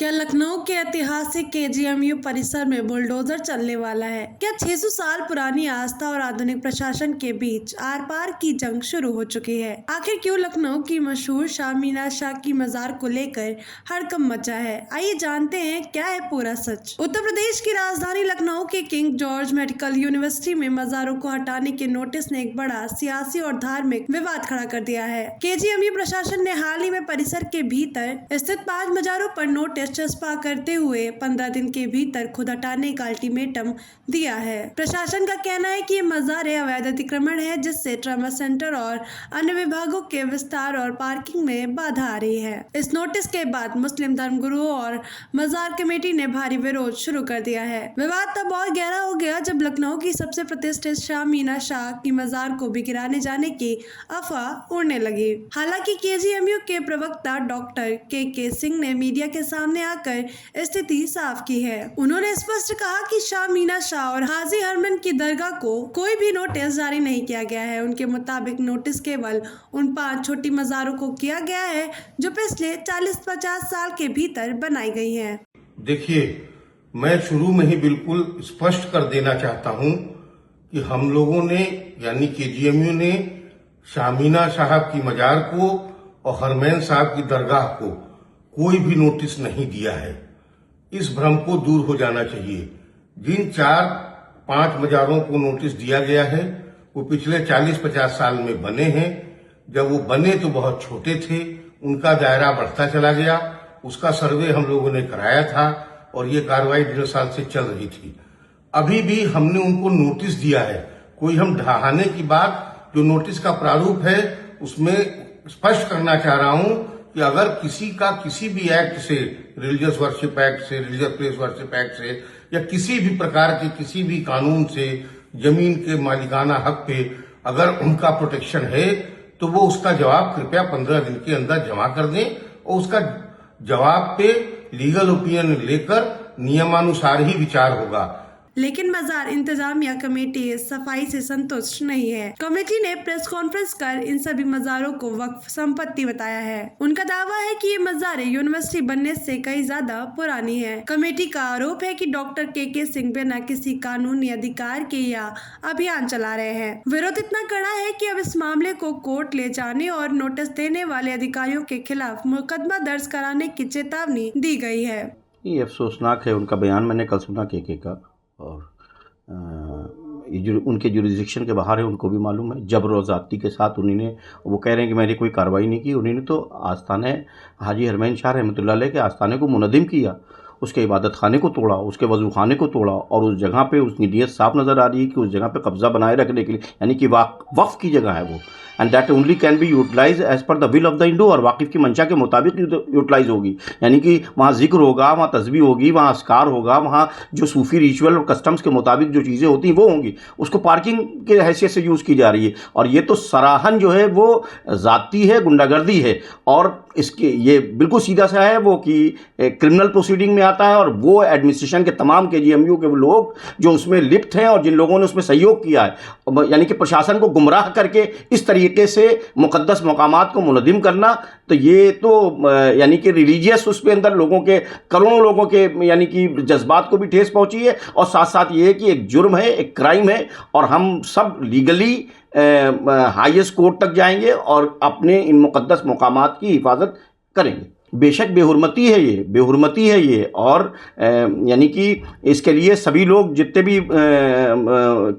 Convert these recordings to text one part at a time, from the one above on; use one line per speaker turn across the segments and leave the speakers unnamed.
क्या लखनऊ के ऐतिहासिक केजीएमयू परिसर में बुलडोजर चलने वाला है? क्या 600 साल पुरानी आस्था और आधुनिक प्रशासन के बीच आर पार की जंग शुरू हो चुकी है? आखिर क्यों लखनऊ की मशहूर शाह मीना शाह की मजार को लेकर हड़कंप मचा है? आइए जानते हैं क्या है पूरा सच। उत्तर प्रदेश की राजधानी लखनऊ के किंग जॉर्ज मेडिकल यूनिवर्सिटी में मजारों को हटाने के नोटिस ने एक बड़ा सियासी और धार्मिक विवाद खड़ा कर दिया है। केजीएमयू प्रशासन ने हाल ही में परिसर के भीतर स्थित 5 मजारों पर नोटिस चस्पा करते हुए 15 दिन के भीतर खुद हटाने का अल्टीमेटम दिया है। प्रशासन का कहना है कि ये मज़ारें अवैध अतिक्रमण है, जिससे ट्रॉमा सेंटर और अन्य विभागों के विस्तार और पार्किंग में बाधा आ रही है। इस नोटिस के बाद मुस्लिम धर्मगुरुओं और मजार कमेटी ने भारी विरोध शुरू कर दिया है। विवाद तब और गहरा हो गया जब लखनऊ की सबसे प्रतिष्ठित शाह मीना शाह की मजार को भी गिराने जाने की अफवाह उड़ने लगी। हालांकि केजीएमयू के प्रवक्ता डॉक्टर के सिंह ने मीडिया के सामने आकर स्थिति साफ की है। उन्होंने स्पष्ट कहा कि शाह मीना शाह और हाजी हरमन की दरगाह को कोई भी नोटिस जारी नहीं किया गया है। उनके मुताबिक नोटिस केवल उन 5 छोटी मजारों को किया गया है जो पिछले 40-50 साल के भीतर बनाई गई हैं।
देखिए, मैं शुरू में ही बिल्कुल स्पष्ट कर देना चाहता हूं कि हम लोगों ने यानी केजीएमयू ने शाह मीना साहब की मजार को और हरमैन साहब की दरगाह को कोई भी नोटिस नहीं दिया है। इस भ्रम को दूर हो जाना चाहिए। जिन 4-5 मजारों को नोटिस दिया गया है वो पिछले 40-50 साल में बने हैं। जब वो बने तो बहुत छोटे थे, उनका दायरा बढ़ता चला गया। उसका सर्वे हम लोगों ने कराया था और ये कार्रवाई 1.5 साल से चल रही थी। अभी भी हमने उनको नोटिस दिया है। कोई हम ढहाने की बात, जो नोटिस का प्रारूप है उसमें स्पष्ट करना चाह रहा हूं कि अगर किसी का किसी भी एक्ट से, रिलीजियस वर्शिप एक्ट से, रिलीजियस प्लेस वर्शिप एक्ट से या किसी भी प्रकार के किसी भी कानून से जमीन के मालिकाना हक पे अगर उनका प्रोटेक्शन है तो वो उसका जवाब कृपया 15 दिन के अंदर जमा कर दें और उसका जवाब पे लीगल ओपिनियन लेकर नियमानुसार ही विचार होगा।
लेकिन मजार इंतजामिया कमेटी इस सफाई से संतुष्ट नहीं है। कमेटी ने प्रेस कॉन्फ्रेंस कर इन सभी मजारों को वक्फ संपत्ति बताया है। उनका दावा है कि ये मजारें यूनिवर्सिटी बनने से कई ज्यादा पुरानी है। कमेटी का आरोप है कि डॉक्टर के सिंह बिना किसी कानूनी अधिकार के यह अभियान चला रहे हैं। विरोध इतना कड़ा है कि अब इस मामले को कोर्ट ले जाने और नोटिस देने वाले अधिकारियों के खिलाफ मुकदमा दर्ज कराने की चेतावनी दी गई है।
ये अफसोसनाक है। उनका बयान मैंने कल सुना के का, और ये जो उनके जुरिडिक्शन के बाहर है उनको भी मालूम है। जबर और ज़्यादती के साथ उन्होंने, वो कह रहे हैं कि मैंने कोई कार्रवाई नहीं की। उन्होंने तो आस्थाने हाजी हरमैन शाह रहमतुल्लाह अलैह के आस्थाने को मुनज़्ज़म किया, उसके इबादत खाने को तोड़ा, उसके वज़ू खाने को तोड़ा और उस जगह पे उसकी नीयत साफ नज़र आ रही है कि उस जगह पे कब्ज़ा बनाए रखने के लिए, यानी कि वक्फ की जगह है वो, and that only can be utilize as per the will of the Indo, और वाकिफ़ की मंशा के मुताबिक यूटिलाइज होगी। यानी कि वहाँ जिक्र होगा, वहाँ तस्बीह होगी, वहाँ अस्कार होगा, वहाँ जो सूफ़ी रिचुअल और कस्टम्स के मुताबिक जो चीज़ें होती हैं वो होंगी। उसको पार्किंग के हैसियत से यूज़ की जा रही है और ये तो सराहन जो है वो ज़ाती है, गुंडागर्दी है। और इसके ये बिल्कुल सीधा सा है वो कि क्रिमिनल प्रोसीडिंग में आता है, और वो एडमिनिस्ट्रेशन के तमाम केजीएमयू के लोग जो उसमें लिप्त हैं और जिन लोगों ने उसमें सहयोग किया है, यानी कि प्रशासन को गुमराह करके इस तरीके से मुक़द्दस मकामात को मुनज़्ज़म करना, तो ये तो यानी कि रिलीजियस उसके अंदर लोगों के, करोड़ों लोगों के यानी कि जज्बात को भी ठेस पहुंची है। और साथ साथ ये है कि एक जुर्म है, एक क्राइम है, और हम सब लीगली हाईएस्ट कोर्ट तक जाएंगे और अपने इन मुक़द्दस मकामात की हिफाजत करेंगे। बेशक बेहुरमती है ये, बेहुरमती है ये, और यानी कि इसके लिए सभी लोग जितने भी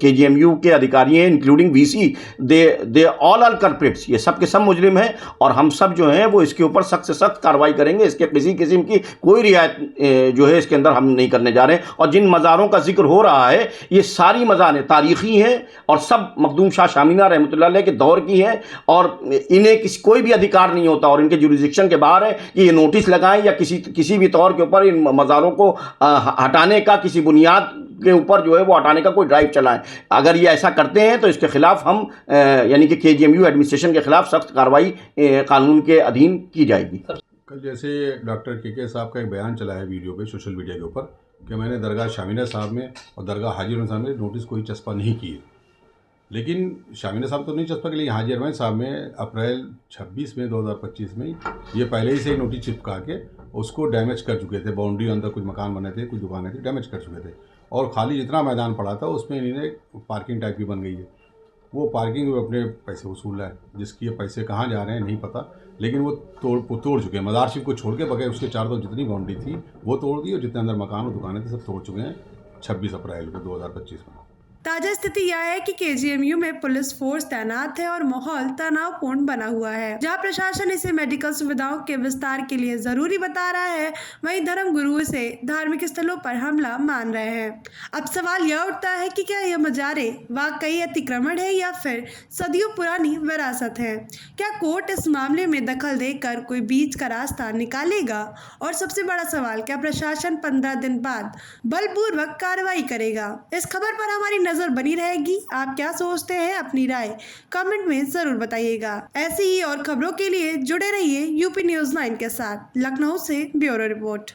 केजीएमयू के अधिकारी हैं, including VC, they all are culprits, ये सब के सब मुजरिम हैं और हम सब जो हैं वो इसके ऊपर सख्त से सख्त कार्रवाई करेंगे। इसके किसी किस्म की कोई रियायत जो है इसके अंदर हम नहीं करने जा रहे हैं। और जिन मज़ारों का जिक्र हो रहा है ये सारी मज़ारें तारीख़ी हैं और सब मखदूम शाह शाह मीना रहमतुल्लाह अलैह के दौर की हैं और इन्हें कोई भी अधिकार नहीं होता और इनके जुरिडिक्शन के बाहर है ये नोटिस लगाएं या किसी भी तौर के ऊपर इन मज़ारों को हटाने का, किसी बुनियाद के ऊपर जो है वो हटाने का कोई ड्राइव चलाएं। अगर ये ऐसा करते हैं तो इसके खिलाफ हम यानी कि केजीएमयू एडमिनिस्ट्रेशन के खिलाफ सख्त कार्रवाई कानून के अधीन की जाएगी।
कल जैसे डॉक्टर के साहब का एक बयान चला है वीडियो पे, सोशल मीडिया के ऊपर, कि मैंने दरगाह शाह मीना साहब में और दरगाह हाजी हरमैन साहब में नोटिस कोई चस्पा नहीं किए, लेकिन शामीना साहब तो नहीं चस्पा के लिए हाजी अरमान साहब में अप्रैल 26 में 2025 में ये पहले ही से नोटिस चिपका के उसको डैमेज कर चुके थे। बाउंड्री अंदर कुछ मकान बने थे, कुछ दुकानें थी, डैमेज कर चुके थे। और खाली जितना मैदान पड़ा था उसमें इन्होंने पार्किंग टाइप की बन गई है। वो पार्किंग में अपने पैसे वसूल रहा है, जिसकी ये पैसे कहाँ जा रहे हैं नहीं पता, लेकिन वो तोड़ चुके हैं। मदारशिप को छोड़ के बगैर उसके चार तो जितनी बाउंड्री थी वो तोड़ दी और जितने अंदर मकान और दुकानें थी सब तोड़ चुके हैं 26 अप्रैल को 2025 में।
ताजा स्थिति यह है कि केजीएमयू में पुलिस फोर्स तैनात है और माहौल तनावपूर्ण बना हुआ है। जहां प्रशासन इसे मेडिकल सुविधाओं के विस्तार के लिए जरूरी बता रहा है, वहीं धर्म गुरुओं से धार्मिक स्थलों पर हमला मान रहे हैं। अब सवाल यह उठता है कि क्या यह मजारे वाकई अतिक्रमण है या फिर सदियों पुरानी विरासत है। क्या कोर्ट इस मामले में दखल देकर कोई बीच का रास्ता निकालेगा? और सबसे बड़ा सवाल, क्या प्रशासन 15 दिन बाद बलपूर्वक कार्रवाई करेगा? इस खबर पर हमारी नजर बनी रहेगी। आप क्या सोचते हैं? अपनी राय कमेंट में जरूर बताइएगा। ऐसी ही और खबरों के लिए जुड़े रहिए यूपी न्यूज़ 9 के साथ। लखनऊ से ब्यूरो रिपोर्ट।